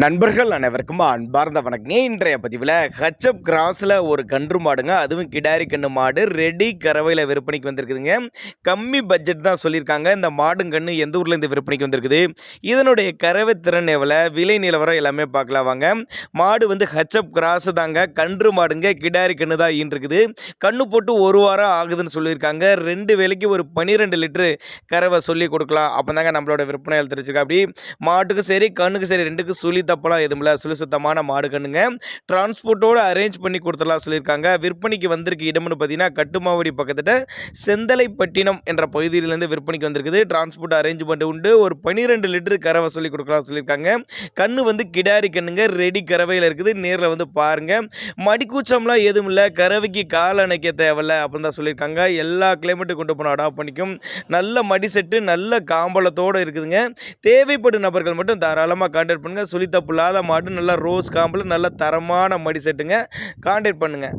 நண்பர்கள் அனைவருக்கும் அன்பார்ந்த வணக்கங்க. இன்றைய பதிவில் ஹச்எப் கிராஸில் ஒரு கன்று மாடுங்க, அதுவும் கிடாரி கன்று மாடு ரெடி கறவையில் விற்பனைக்கு வந்திருக்குதுங்க. கம்மி பட்ஜெட் தான் சொல்லியிருக்காங்க. இந்த மாடும் கன்று எந்த ஊரில் இந்த விற்பனைக்கு வந்திருக்குது, இதனுடைய கறவை திறன் எவ்வளோ, விலை நிலவரம் எல்லாமே பார்க்கலாம் வாங்க. மாடு வந்து ஹச்எப் கிராஸ் தாங்க, கன்று மாடுங்க, கிடாரி கன்று தான் ஈன்றிருக்குது. கன்று போட்டு ஒரு வாரம் ஆகுதுன்னு சொல்லியிருக்காங்க. 2 வேளைக்கு ஒரு 12 லிட்டரு கறவை சொல்லி கொடுக்கலாம் அப்போ தாங்க நம்மளோட விற்பனையால் தெரிஞ்சுக்க. அப்படி மாட்டுக்கும் சரி கண்ணுக்கு சரி ரெண்டுக்கும் சுழி தப்பெல்லாம் எதுவும் இல்லை, சுழி சுத்தமான மாடு கண்ணுங்க. டிரான்ஸ்போர்ட்டோடு அரேஞ்ச் பண்ணி கொடுத்துடலாம் சொல்லியிருக்காங்க. விற்பனைக்கு வந்திருக்கு இடம்னு பார்த்தீங்கன்னா கட்டுமாவடி பக்கத்தில் செந்தலைப்பட்டினம் என்ற பகுதியிலேருந்து விற்பனைக்கு வந்திருக்குது. டிரான்ஸ்போர்ட் அரேஞ்ச்மெண்ட் உண்டு. ஒரு 12 லிட்டரு கறவை சொல்லி கொடுக்கலாம் சொல்லியிருக்காங்க. கண்ணு வந்து கிடாரி கண்ணுங்க, ரெடி கறவையில் இருக்குது. நேரில் வந்து பாருங்கள். மடிக்கூச்சம்லாம் எதுவும் இல்லை, கறவைக்கு கால் அணைக்க தேவையில்லை அப்படின்னு தான் சொல்லியிருக்காங்க. எல்லா கிளைமேட்டும் கொண்டு போனால் அடாப்ட் பண்ணிக்கும். நல்ல மடி செட்டு, நல்ல காம்பளத்தோடு இருக்குதுங்க. தேவைப்படும் நபர்கள் மட்டும் தாராளமாக கான்டாக்ட் பண்ணுங்கள். சுழித்தப்பு இல்லாத மாடு, நல்ல ரோஸ் காம்பில் நல்ல தரமான மடி செட்டுங்க. கான்டாக்ட் பண்ணுங்கள்.